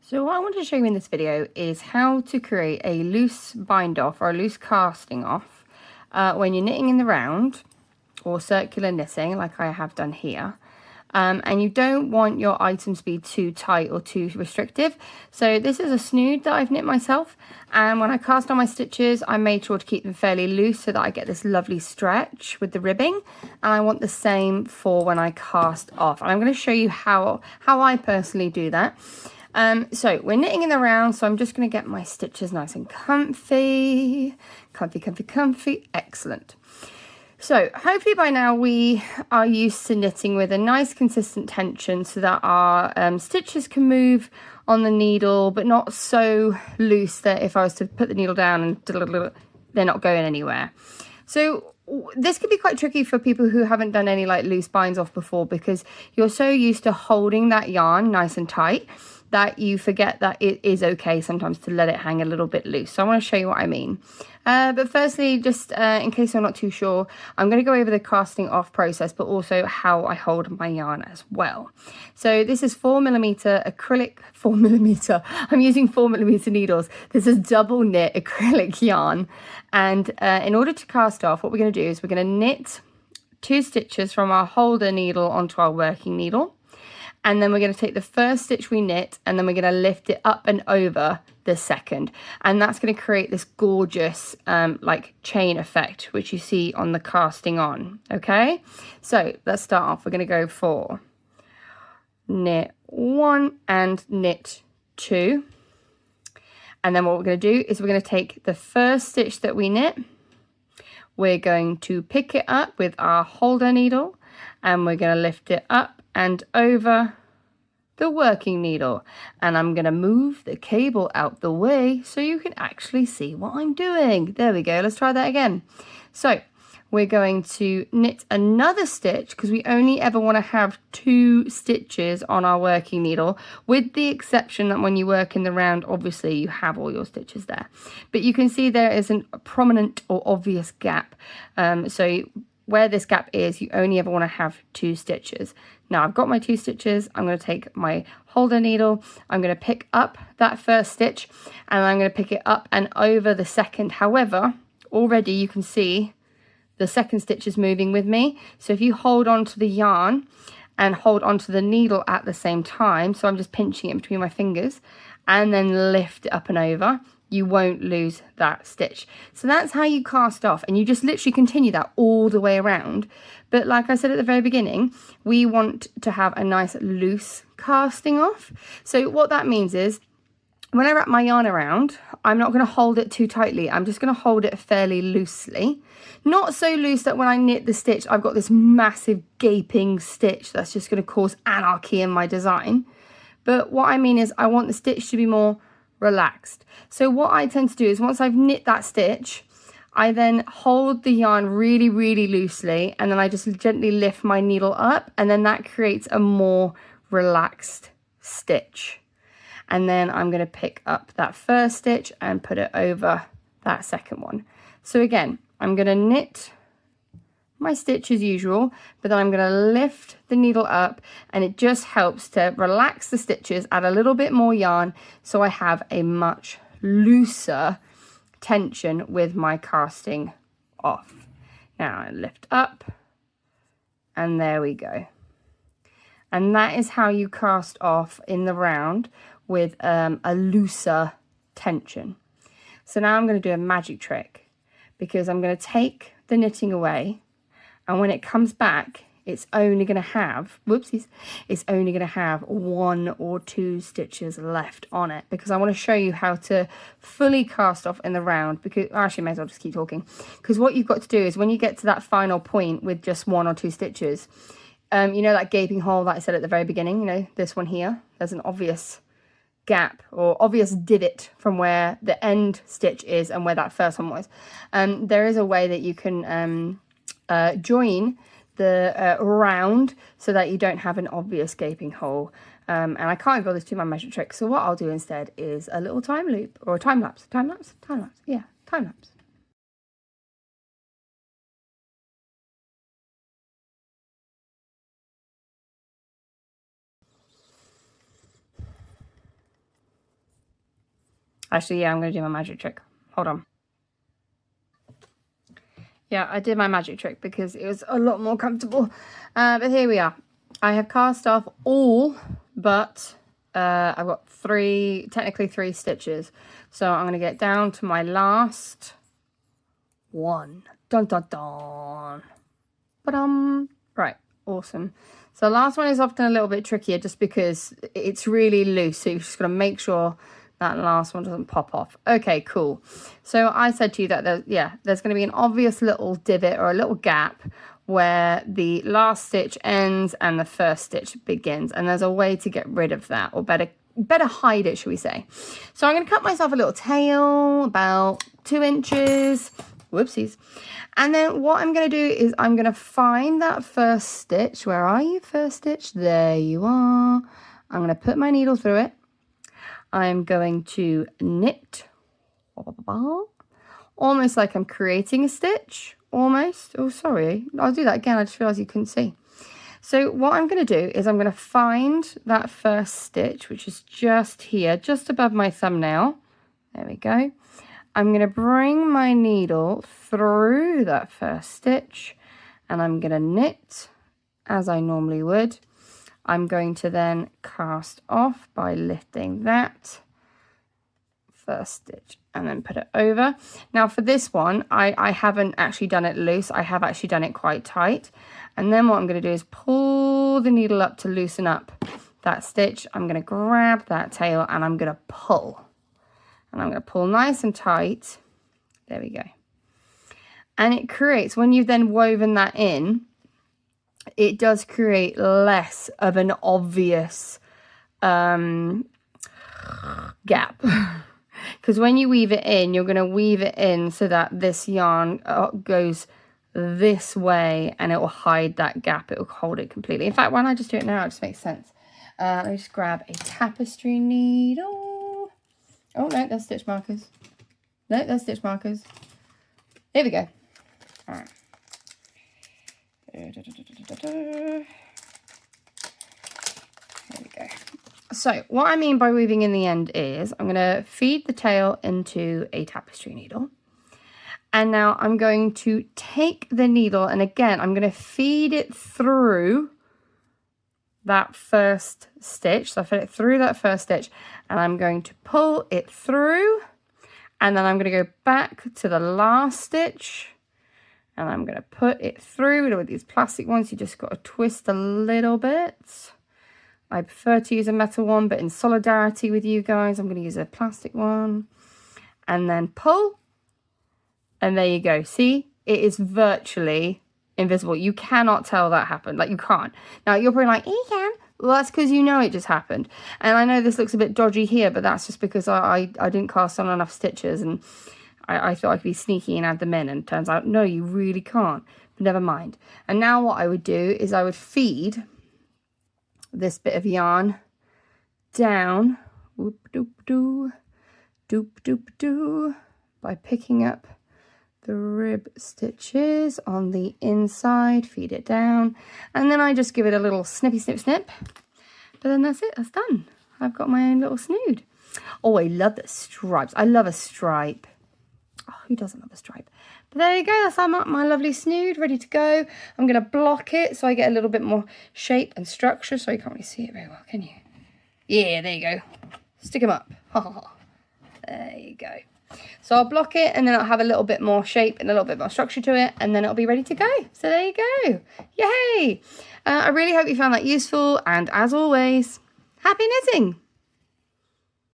So what I want to show you in this video is how to create a loose bind off or a loose casting off when you're knitting in the round or circular knitting like I have done here. And you don't want your items to be too tight or too restrictive. So this is a snood that I've knit myself, and when I cast on my stitches I made sure to keep them fairly loose so that I get this lovely stretch with the ribbing, and I want the same for when I cast off, and I'm going to show you how I personally do that. So we're knitting in the round, so I'm just going to get my stitches nice and comfy, excellent. So hopefully by now we are used to knitting with a nice consistent tension so that our stitches can move on the needle, but not so loose that if I was to put the needle down and they're not going anywhere. So this could be quite tricky for people who haven't done any like loose binds off before, because you're so used to holding that yarn nice and tight that you forget that it is okay sometimes to let it hang a little bit loose. So I want to show you what I mean. But firstly, just in case you're not too sure, I'm going to go over the casting off process, but also how I hold my yarn as well. So this is 4mm acrylic, 4mm. I'm using 4mm needles. This is double knit acrylic yarn. And in order to cast off, what we're going to do is we're going to knit 2 stitches from our holder needle onto our working needle. And then we're going to take the first stitch we knit and then we're going to lift it up and over the second, and that's going to create this gorgeous like chain effect which you see on the casting on. Okay, so let's start off. We're going to go for knit 1 and knit 2, and then what we're going to do is we're going to take the first stitch that we knit, we're going to pick it up with our holder needle and we're going to lift it up and over the working needle, and I'm going to move the cable out the way so you can actually see what I'm doing. There we go. Let's try that again. So we're going to knit another stitch because we only ever want to have 2 stitches on our working needle, with the exception that when you work in the round obviously you have all your stitches there, but you can see there is a prominent or obvious gap. So where this gap is, you only ever want to have 2 stitches. Now I've got my 2 stitches, I'm going to take my holder needle, I'm going to pick up that first stitch and I'm going to pick it up and over the second. However, already you can see the second stitch is moving with me. So if you hold on to the yarn and hold onto the needle at the same time, so I'm just pinching it between my fingers and then lift it up and over, you won't lose that stitch. So that's how you cast off, and you just literally continue that all the way around. But like I said at the very beginning, we want to have a nice loose casting off. So what that means is when I wrap my yarn around, I'm not going to hold it too tightly. I'm just going to hold it fairly loosely. Not so loose that when I knit the stitch, I've got this massive gaping stitch that's just going to cause anarchy in my design. But what I mean is I want the stitch to be more relaxed. So what I tend to do is once I've knit that stitch, I then hold the yarn really, really loosely, and then I just gently lift my needle up, and then that creates a more relaxed stitch. And then I'm going to pick up that first stitch and put it over that second one. So again, I'm going to knit my stitch as usual, but then I'm going to lift the needle up, and it just helps to relax the stitches, add a little bit more yarn so I have a much looser tension with my casting off. Now I lift up and there we go. And that is how you cast off in the round with a looser tension. So now I'm going to do a magic trick, because I'm going to take the knitting away, and when it comes back it's only going to have, whoopsies, it's only going to have 1 or 2 stitches left on it, because I want to show you how to fully cast off in the round. Because actually, I may as well just keep talking, because what you've got to do is when you get to that final point with just 1 or 2 stitches, you know that gaping hole that I said at the very beginning, you know, this one here, there's an obvious gap or obvious divot from where the end stitch is and where that first one was. There is a way that you can join the round so that you don't have an obvious gaping hole, and I can't bother to do my magic trick, so what I'll do instead is a little time loop or a time lapse, yeah, time lapse. Actually, yeah, I'm going to do my magic trick. Hold on. Yeah, I did my magic trick because it was a lot more comfortable. But here we are. I have cast off all but I've got technically three stitches. So I'm going to get down to my last one. Dun dun dun. Ba-dum. Right, awesome. So the last one is often a little bit trickier just because it's really loose. So you've just got to make sure that last one doesn't pop off. Okay, cool. So I said to you that there's going to be an obvious little divot or a little gap where the last stitch ends and the first stitch begins. And there's a way to get rid of that, or better hide it, should we say. So I'm going to cut myself a little tail, about 2 inches. Whoopsies. And then what I'm going to do is I'm going to find that first stitch. Where are you, first stitch? There you are. I'm going to put my needle through it. I'm going to knit. Almost like I'm creating a stitch. Almost. Oh, sorry. I'll do that again. I just realised you couldn't see. So what I'm going to do is I'm going to find that first stitch, which is just here, just above my thumbnail. There we go. I'm going to bring my needle through that first stitch and I'm going to knit as I normally would. I'm going to then cast off by lifting that first stitch and then put it over. Now for this one, I haven't actually done it loose. I have actually done it quite tight. And then what I'm going to do is pull the needle up to loosen up that stitch. I'm going to grab that tail and I'm going to pull. And I'm going to pull nice and tight. There we go. And it creates, when you've then woven that in, it does create less of an obvious gap. Because when you weave it in, you're going to weave it in so that this yarn goes this way and it will hide that gap. It will hold it completely. In fact, why don't I just do it now? It just makes sense. Let me just grab a tapestry needle. Oh, no, there's stitch markers. No, there's stitch markers. There we go. All right. There we go. So what I mean by weaving in the end is I'm going to feed the tail into a tapestry needle. And now I'm going to take the needle and again, I'm going to feed it through that first stitch. So I feed it through that first stitch and I'm going to pull it through and then I'm going to go back to the last stitch and I'm going to put it through. With these plastic ones, you just got to twist a little bit. I prefer to use a metal one, but in solidarity with you guys, I'm going to use a plastic one and then pull. And there you go. See, it is virtually invisible. You cannot tell that happened. Like, you can't. Now, you're probably like, you can. Well, that's because you know it just happened. And I know this looks a bit dodgy here, but that's just because I didn't cast on enough stitches and I thought I could be sneaky and add them in. And it turns out, no, you really can't. But never mind. And now what I would do is I would feed this bit of yarn down. Whoop, doop, doo. Doop, doop, doo. By picking up the rib stitches on the inside, feed it down, and then I just give it a little snippy snip snip. But then that's it, that's done. I've got my own little snood. Oh, I love the stripes. I love a stripe. Oh, who doesn't love a stripe? But there you go, that's my lovely snood ready to go. I'm going to block it so I get a little bit more shape and structure. So you can't really see it very well, can you? Yeah, there you go. Stick them up. There you go. So I'll block it and then I'll have a little bit more shape and a little bit more structure to it and then it'll be ready to go. So there you go. Yay! I really hope you found that useful and as always, happy knitting!